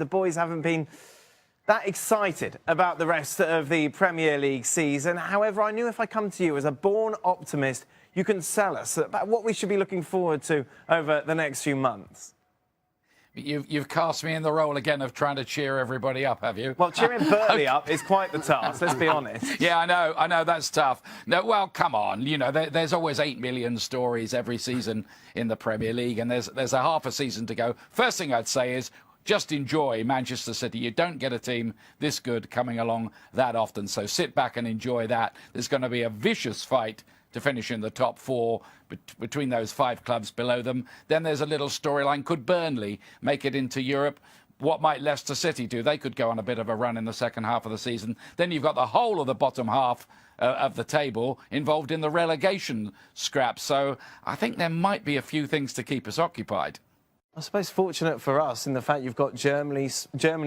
the boys haven't been that excited about the rest of the Premier League season. However, I knew if I come to you as a born optimist, you can sell us about what we should be looking forward to over the next few months. You've cast me in the role again of trying to cheer everybody up, have you? Well, cheering Burnley up is quite the task, let's be honest. Yeah, I know, that's tough. No, well, come on, you know, there's always 8 million stories every season in the Premier League, and there's a half a season to go. First thing I'd say is just enjoy Manchester City. You don't get a team this good coming along that often, so sit back and enjoy that. There's going to be a vicious fight to finish in the top 4 between those 5 clubs below them. Then there's a little storyline. Could Burnley make it into Europe? What might Leicester City do? They could go on a bit of a run in the second half of the season. Then you've got the whole of the bottom half of the table involved in the relegation scrap. So I think there might be a few things to keep us occupied. I suppose fortunate for us in the fact you've got Germany,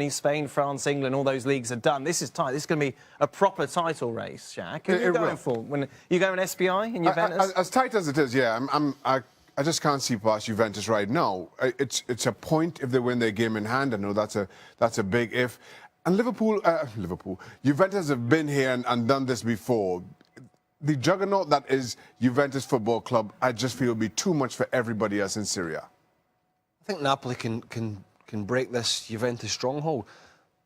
Spain, France, England, all those leagues are done. This is tight. This is going to be a proper title race, Jack. Who are you going for? When you going SPI in Juventus? As tight as it is, yeah. I just can't see past Juventus right now. It's a point if they win their game in hand. I know that's a big if. And Juventus have been here and done this before. The juggernaut that is Juventus Football Club, I just feel will be too much for everybody else in Syria. I think Napoli can break this Juventus stronghold.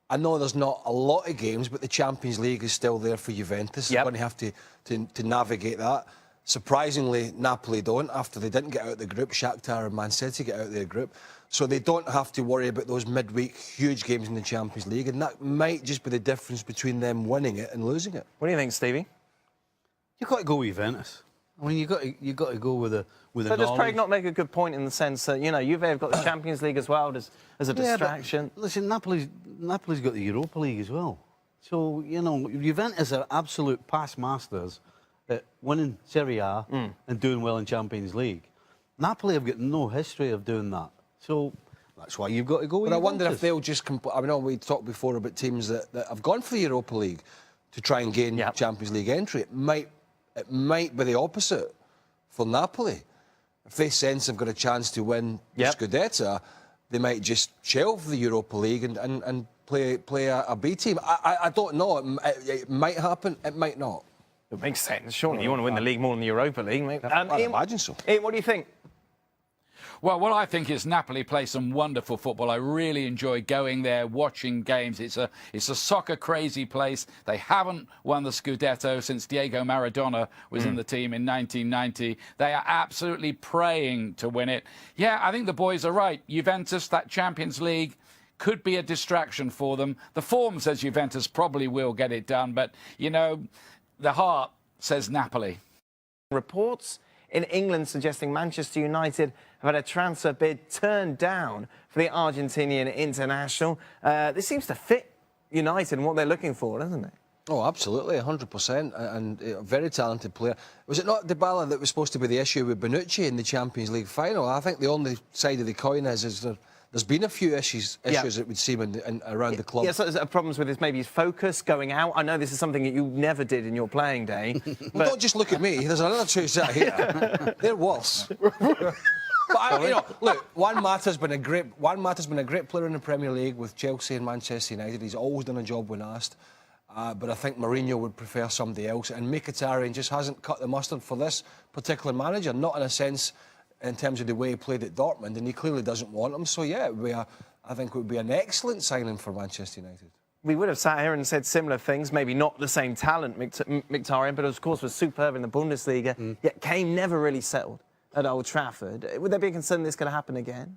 I know there's not a lot of games, but the Champions League is still there for Juventus. They're going to have to navigate that. Surprisingly, Napoli don't. After they didn't get out of the group, Shakhtar and Man City get out of their group. So they don't have to worry about those midweek huge games in the Champions League. And that might just be the difference between them winning it and losing it. What do you think, Stevie? You've got to go with Juventus. I mean, you've got to go with a So does Craig not make a good point in the sense that, you know, Juve have got the Champions League as well as a distraction? But listen, Napoli's got the Europa League as well. So, you know, Juventus are absolute past masters at winning Serie A and doing well in Champions League. Napoli have got no history of doing that. So that's why you've got to go with But I Juventus. wonder if they'll just... I mean, we talked before about teams that have gone for the Europa League to try and gain Champions League entry. It might be the opposite for Napoli. If they sense they've got a chance to win the Scudetto, they might just shelve the Europa League and play a B team. I don't know. It might happen. It might not. It makes sense. Surely you want to win the league more than the Europa League, mate. I imagine so. Ian, what do you think? Well, what I think is Napoli play some wonderful football. I really enjoy going there, watching games. It's a soccer-crazy place. They haven't won the Scudetto since Diego Maradona was in the team in 1990. They are absolutely praying to win it. Yeah, I think the boys are right. Juventus, that Champions League, could be a distraction for them. The form says Juventus probably will get it done, but, you know, the heart says Napoli. Reports in England suggesting Manchester United have had a transfer bid turned down for the Argentinian international. This seems to fit United and what they're looking for, doesn't it? Oh, absolutely, 100%, and a very talented player. Was it not Dybala that was supposed to be the issue with Bonucci in the Champions League final? I think the only side of the coin is there's been a few issues it would seem around the club. Yes, so there's problems with his faocus going out. I know this is something that you never did in your playing day. Well, don't just look at me. There's another two sat here. They're worse. But you know, look, Juan Mata's been a great player in the Premier League with Chelsea and Manchester United. He's always done a job when asked. But I think Mourinho would prefer somebody else. And Mkhitaryan just hasn't cut the mustard for this particular manager. Not in a sense in terms of the way he played at Dortmund, and he clearly doesn't want him. So yeah, I think it would be an excellent signing for Manchester United. We would have sat here and said similar things, maybe not the same talent, Mkhitaryan, but of course was superb in the Bundesliga, yet Kane never really settled at Old Trafford. Would there be a concern this going to happen again?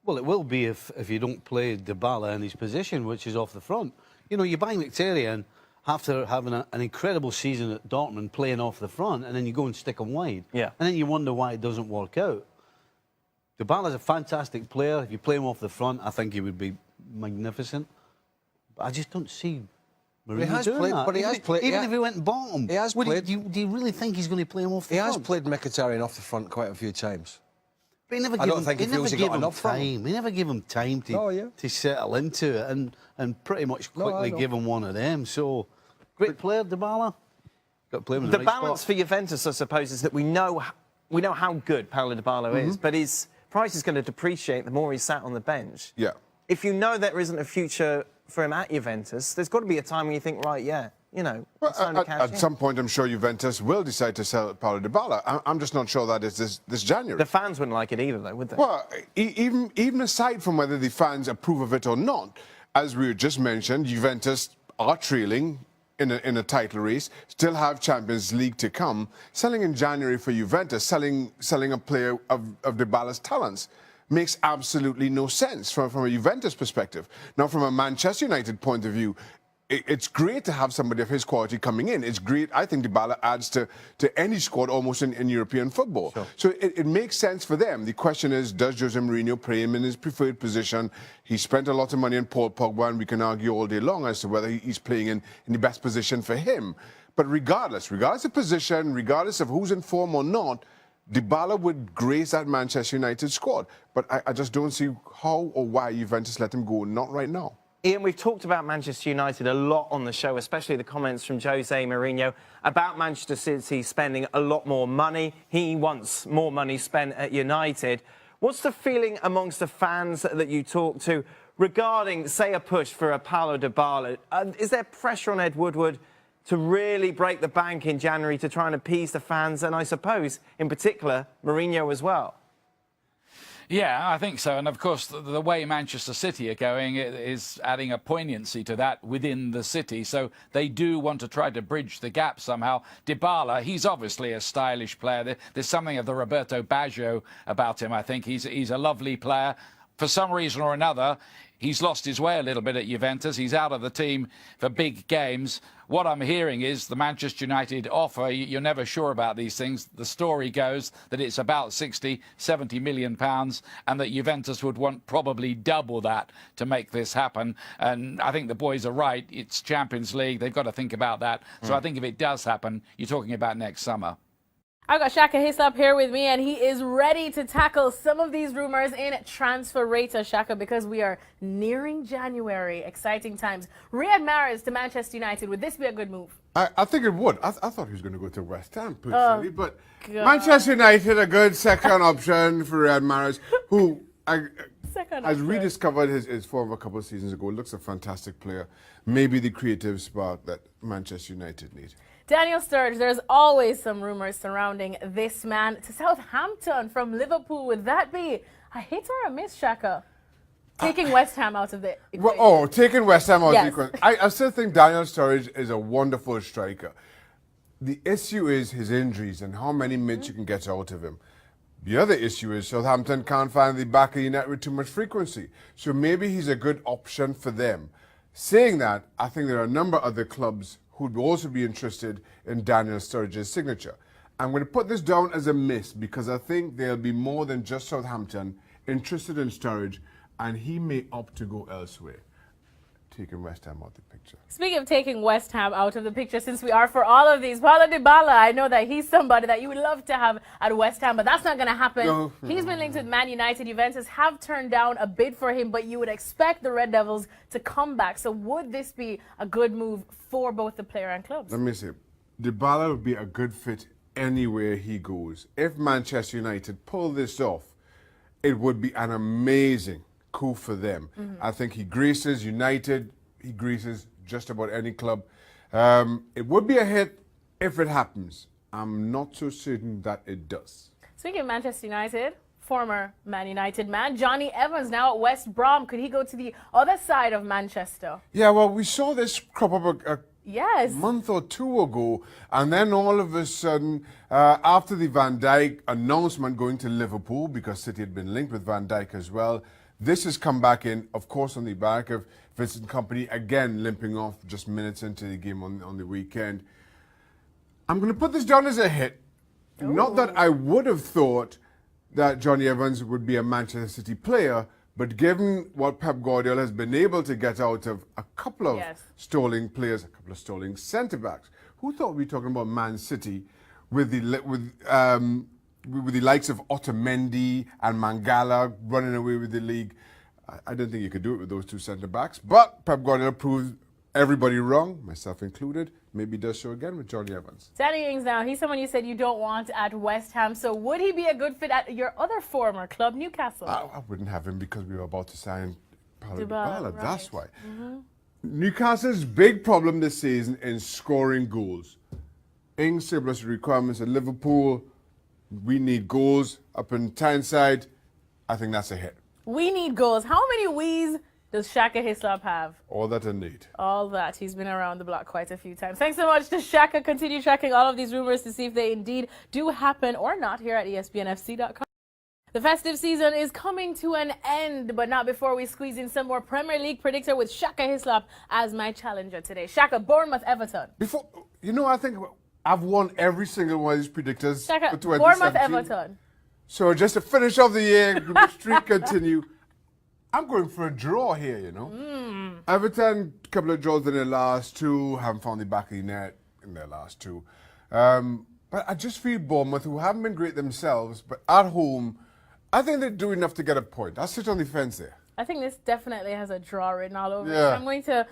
Well, it will be if you don't play Dybala in his position, which is off the front. You know, you buy Mkhitaryan after having an incredible season at Dortmund, playing off the front, and then you go and stick him wide. Yeah. And then you wonder why it doesn't work out. Dybala's a fantastic player. If you play him off the front, I think he would be magnificent. But I just don't see Mourinho doing that. But he has played. Even if he went bottom, he has played. Do you really think he's going to play him off the front? He has played Mkhitaryan off the front quite a few times. But he never I don't think he feels he got enough time. He never gave him time to settle into it and pretty much quickly give him one of them. So, great player, Dybala. Got to play him in the right balance spot. for Juventus, I suppose, is that we know how good Paulo Dybala is, but his price is going to depreciate the more he's sat on the bench. Yeah. if you know there isn't a future for him at Juventus, there's got to be a time when you think, right, yeah, you know, it's time to cash in. At some point, I'm sure Juventus will decide to sell Paulo Dybala. I'm just not sure that is this January. The fans wouldn't like it either, though, would they? Well, even aside from whether the fans approve of it or not, as we just mentioned, Juventus are trailing in a title race, still have Champions League to come. Selling in January for Juventus, selling a player of Dybala's talents, makes absolutely no sense from a Juventus perspective. Now, from a Manchester United point of view, it's great to have somebody of his quality coming in. It's great. I think Dybala adds to any squad almost in European football. Sure. So it makes sense for them. The question is, does Jose Mourinho play him in his preferred position? He spent a lot of money on Paul Pogba, and we can argue all day long as to whether he's playing in the best position for him. But regardless of position, regardless of who's in form or not, Dybala would grace that Manchester United squad. But I just don't see how or why Juventus let him go, not right now. Ian, we've talked about Manchester United a lot on the show, especially the comments from Jose Mourinho about Manchester City spending a lot more money. He wants more money spent at United. What's the feeling amongst the fans that you talk to regarding, say, a push for a Paulo Dybala? Is there pressure on Ed Woodward to really break the bank in January to try and appease the fans, and I suppose, in particular, Mourinho as well? Yeah, I think so. And of course, the way Manchester City are going is adding a poignancy to that within the city. So they do want to try to bridge the gap somehow. Dybala, he's obviously a stylish player. There's something of the Roberto Baggio about him, I think. He's a lovely player. For some reason or another, he's lost his way a little bit at Juventus. He's out of the team for big games. What I'm hearing is the Manchester United offer, you're never sure about these things. The story goes that it's about 60, 70 million pounds, and that Juventus would want probably double that to make this happen. And I think the boys are right. It's Champions League. They've got to think about that. So I think if it does happen, you're talking about next summer. I've got Shaka Hislop here with me, and he is ready to tackle some of these rumors in Transfer Rata, Shaka, because we are nearing January. Exciting times. Riyad Mahrez to Manchester United. Would this be a good move? I think it would. I thought he was going to go to West Ham, personally. But Manchester United, a good second option for Riyad Mahrez, who has rediscovered his form a couple of seasons ago. Looks a fantastic player. Maybe the creative spark that Manchester United need. Daniel Sturridge, there's always some rumors surrounding this man. To Southampton from Liverpool, would that be a hit or a miss, Shaka? Taking West Ham out of the equation. Taking West Ham out of the equation. I still think Daniel Sturridge is a wonderful striker. The issue is his injuries and how many minutes you can get out of him. The other issue is Southampton can't find the back of the net with too much frequency. So maybe he's a good option for them. Saying that, I think there are a number of other clubs who would also be interested in Daniel Sturridge's signature. I'm going to put this down as a miss because I think there'll be more than just Southampton interested in Sturridge, and he may opt to go elsewhere, taking West Ham out of the picture. Speaking of taking West Ham out of the picture, since we are for all of these, Paulo Dybala, I know that he's somebody that you would love to have at West Ham, but that's not going to happen. No. He's been linked with Man United. Juventus have turned down a bid for him, but you would expect the Red Devils to come back. So would this be a good move for both the player and clubs? Let me see. Dybala would be a good fit anywhere he goes. If Manchester United pull this off, it would be an amazing coup for them. I think he graces United. He greases just about any club. It would be a hit if it happens. I'm not so certain that it does. Speaking of Manchester United, former Man United man, Johnny Evans now at West Brom. Could he go to the other side of Manchester? Yeah, well, we saw this crop up a month or two ago, and then all of a sudden, after the Van Dijk announcement going to Liverpool, because City had been linked with Van Dijk as well, this has come back in, of course, on the back of Vincent Kompany, again limping off just minutes into the game on the weekend. I'm going to put this down as a hit. Ooh. Not that I would have thought that Johnny Evans would be a Manchester City player, but given what Pep Guardiola has been able to get out of a couple of stalling players, a couple of stalling centre-backs, who thought we'd be talking about Man City with the likes of Otamendi and Mangala running away with the league? I didn't think you could do it with those two centre-backs, but Pep Guardiola proved everybody wrong, myself included. Maybe he does so again with Johnny Evans. Danny Ings now, he's someone you said you don't want at West Ham, so would he be a good fit at your other former club, Newcastle? I wouldn't have him because we were about to sign Paulo Dybala, Dybala, that's why. right. Newcastle's big problem this season is scoring goals. In surplus requirements at Liverpool, we need goals up in Tyneside. I think that's a hit. We need goals. How many wees does Shaka Hislop have? All that I need. All that. He's been around the block quite a few times. Thanks so much to Shaka. Continue tracking all of these rumors to see if they indeed do happen or not here at ESPNFC.com. The festive season is coming to an end, but not before we squeeze in some more Premier League predictor with Shaka Hislop as my challenger today. Shaka, Bournemouth, Everton. Before, I think I've won every single one of these predictors Shaka, for 2017. Bournemouth, Everton. So just to finish off the year, the streak continue. I'm going for a draw here, Everton, a couple of draws in their last two, haven't found the back of the net in their last two. But I just feel Bournemouth, who haven't been great themselves, but at home, I think they do enough to get a point. I'll sit on the fence there. I think this definitely has a draw written all over it. Yeah. I'm going to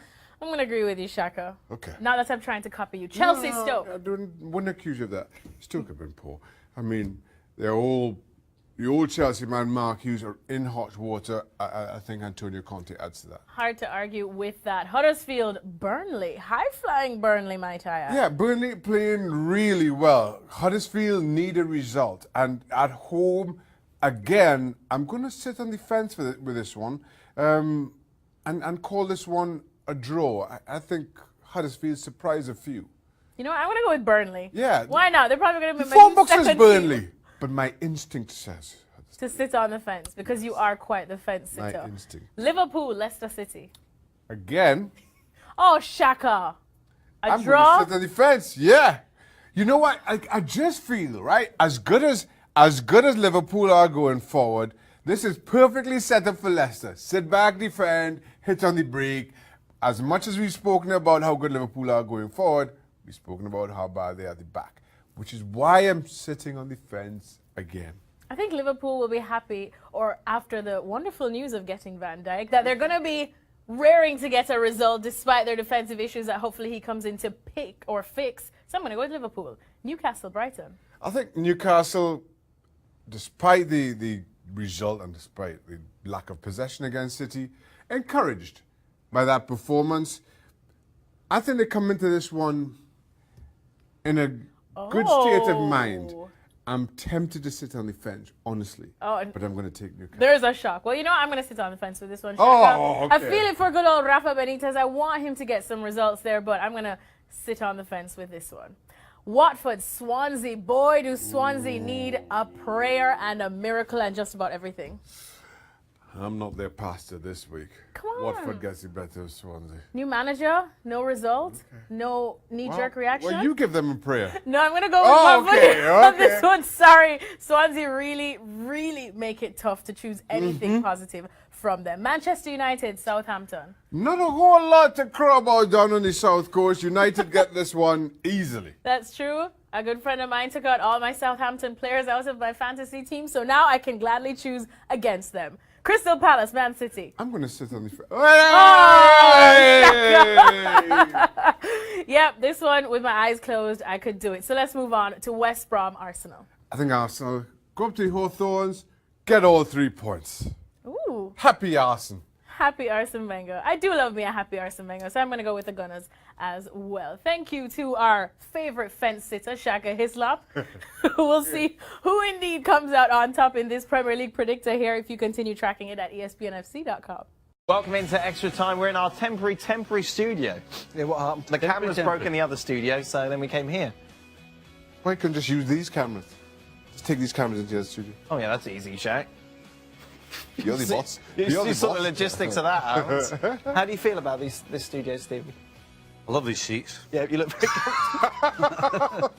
agree with you, Shaka. Okay. Not that I'm trying to copy you. Chelsea, Stoke. I wouldn't accuse you of that. Stoke have been poor. I mean, they're all... The old Chelsea man, Mark Hughes, are in hot water. I think Antonio Conte adds to that. Hard to argue with that. Huddersfield, Burnley. High-flying Burnley, might I add. Yeah, Burnley playing really well. Huddersfield need a result. And at home, again, I'm going to sit on the fence with this one and call this one a draw. I think Huddersfield surprised a few. You know what? I'm going to go with Burnley. Yeah. Why not? They're probably going to The be form book says second Burnley, team but my instinct says to sit on the fence because you are quite the fence my sitter. instinct. Liverpool, Leicester City. Again, Oh, Shaka. I'm Draw? going to sit on the fence. Yeah. You know what? I just feel, right, as good as Liverpool are going forward, this is perfectly set up for Leicester. Sit back, defend, hit on the break. As much as we've spoken about how good Liverpool are going forward, we've spoken about how bad they are at the back, which is why I'm sitting on the fence again. I think Liverpool will be happy, or after the wonderful news of getting Van Dijk, that they're going to be raring to get a result despite their defensive issues that hopefully he comes in to pick or fix. So I'm going to go with Liverpool. Newcastle, Brighton. I think Newcastle, despite the result and despite the lack of possession against City, encouraged by that performance. I think they come into this one in a good state of mind. I'm tempted to sit on the fence, honestly. But I'm going to take Newcastle. There's a shock. Well, you know what? I'm going to sit on the fence with this one. Oh, okay. I feel it for good old Rafa Benitez. I want him to get some results there, but I'm going to sit on the fence with this one. Watford, Swansea. Boy, do Swansea need a prayer and a miracle and just about everything. I'm not their pastor this week. Come on. Watford gets the better of Swansea. New manager, no result, no knee-jerk reaction. Well, you give them a prayer. No, I'm going to go with my okay, on this okay. one. Sorry. Swansea really make it tough to choose anything positive from them. Manchester United, Southampton. Not a whole lot to crow about down on the South Coast. United get this one easily. That's true. A good friend of mine took out all my Southampton players out of my fantasy team, so now I can gladly choose against them. Crystal Palace, Man City. I'm going to sit on the fence. Yep, this one, with my eyes closed, I could do it. So let's move on to West Brom, Arsenal. I think Arsenal go up to the Hawthorns, get all 3 points. Ooh. Happy Arsenal. Happy Arsene Wenger. I do love me a happy Arsene Wenger, so I'm going to go with the Gunners as well. Thank you to our favorite fence sitter, Shaka Hislop. We'll see who indeed comes out on top in this Premier League predictor here if you continue tracking it at ESPNFC.com. Welcome into Extra Time. We're in our temporary studio. Yeah, what happened? The cameras broke in the other studio, so then we came here. Why couldn't just use these cameras? Just take these cameras into the studio. Oh, yeah, that's easy, Shaq. You're the boss. You sort the logistics of that out. How do you feel about this studio, Stevie? I love these seats. Yeah, you look very good.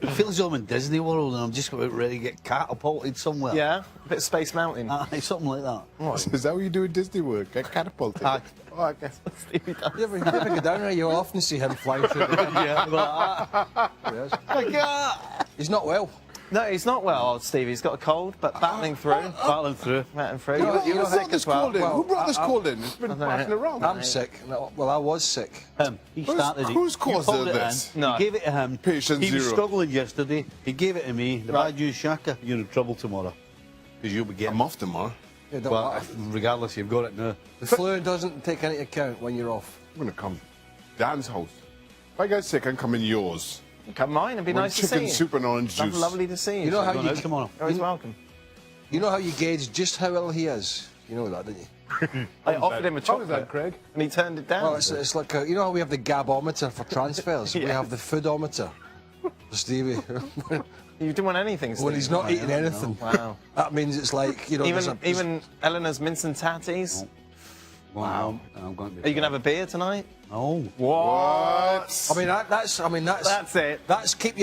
It feels as though I'm in Disney World and I'm just about ready to get catapulted somewhere. Yeah, a bit of Space Mountain. Something like that. Is that what you do in Disney World? Get catapulted? Aye. Oh, I guess what Stevie does. You ever go down there, you often see him flying through the air. Yeah, He's not well. No, he's not well, Stevie. He's got a cold, but battling through. battling through. Battling through. Who You were sick brought this as well. cold in? Who brought this cold in? It's been passing around. I'm sick. No, well, I was sick. He started it. whose You caused pulled it this? in, No. You gave it to him. Patient he was zero. struggling yesterday. He gave it to me. The Right. bad news, Shaka, you're in trouble tomorrow. Because you'll be getting... I'm off tomorrow. Yeah, don't But matter. regardless, you've got it now. The flu doesn't take into account when you're off. I'm going to come. Dan's house. If I get sick, I can come in yours. Come mine, it'd be With nice to see chicken you. soup and orange juice. Lovely to see you. You know how Going you, out tomorrow. Always welcome. you know how you gauge just how ill he is? You know that, don't you? I offered him a How was that, chocolate, Craig? and he turned it down. Well, it's like, you know how we have the gabometer for transfers? We Yes. have the foodometer for Stevie. You didn't want anything, When Steve. he's not eating anything. Wow. That means it's like, you know... there's Even Eleanor's mince and tatties. Wow. I'm going to be Are you going to have a beer tonight? No. What? I mean, that's... That's it. That's keep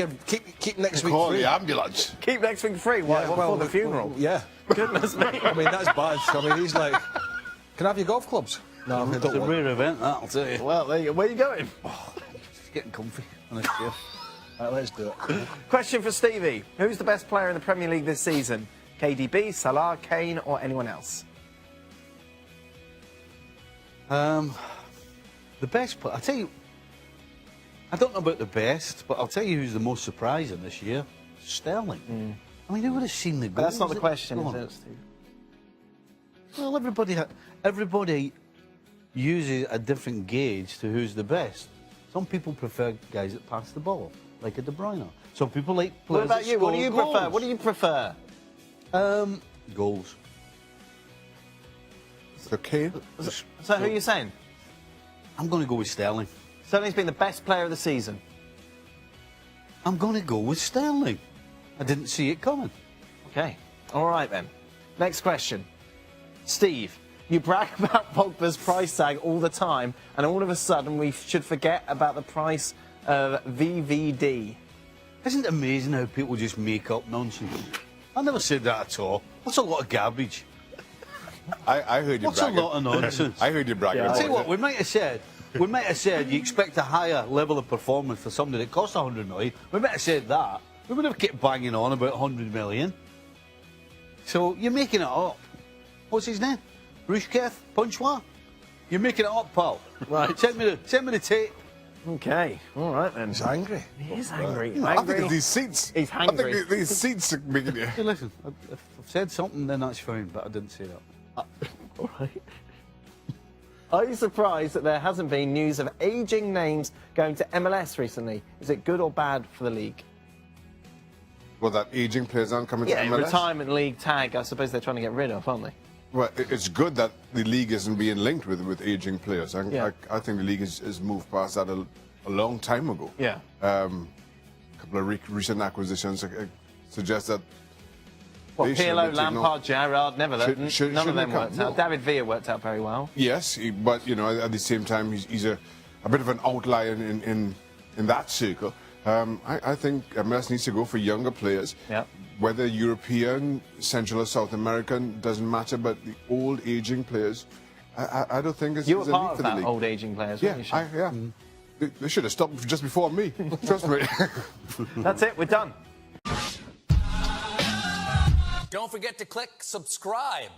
next week Call free. the ambulance. Keep next week free. Why? Yeah, What well, for the funeral? Yeah. Goodness me. I mean, that's bad. I mean, he's like, can I have your golf clubs? No, I It's a don't want. rare event, that, I'll tell you. Well, there you go. Where are you going? Just getting comfy on this chair. Right, let's do it. Question for Stevie. Who's the best player in the Premier League this season? KDB, Salah, Kane, or anyone else? The best player, I'll tell you, I don't know about the best, but I'll tell you who's the most surprising this year. Sterling. I mean, who would have seen the goals? That's not the that question, he's is gone? it, Steve? Well, everybody uses a different gauge to who's the best. Some people prefer guys that pass the ball, like a De Bruyne. Some people like What players about that you? What do score you prefer? goals. What do you prefer? Goals. So Kane? So who are you saying? I'm going to go with Sterling. Sterling's been the best player of the season. I'm going to go with Sterling. I didn't see it coming. Okay. All right then. Next question. Steve, you brag about Pogba's price tag all the time, and all of a sudden we should forget about the price of VVD. Isn't it amazing how people just make up nonsense? I never said that at all. That's a lot of garbage. I heard you What's a bragging. lot of nonsense? I heard you bragging. Yeah, I'll about tell you what, it. we might have said you expect a higher level of performance for somebody that costs 100 million. We might have said that. We would have kept banging on about 100 million. So you're making it up. What's his name? Rushketh? Punchwa? You're making it up, pal. Right. Send me the tape. Okay. All right then. He's angry. He is angry. I think Angry. it's these seats. He's I think hangry. these seats are making you... Hey, listen, if I've said something, then that's fine, but I didn't say that. All right. Are you surprised that there hasn't been news of aging names going to MLS recently? Is it good or bad for the league? Well, that aging players aren't coming Yeah, to MLS? retirement league tag, I suppose they're trying to get rid of, aren't they? Well, it's good that the league isn't being linked with aging players. Yeah. I think the league has moved past that a long time ago. Yeah. A couple of recent acquisitions suggest that Well, they should Pirlo, have taken Lampard, Gerrard, none of them shouldn't worked have come, no. out. David Villa worked out very well. Yes, but you know, at the same time, he's a bit of an outlier in that circle. I think MLS needs to go for younger players. Yeah. Whether European, Central or South American, doesn't matter, but the old aging players, I don't think it's You were a need part of for the that league. old aging players, Yeah, weren't you? Sean? They should have stopped just before me. Trust me. That's it, we're done. Don't forget to click subscribe.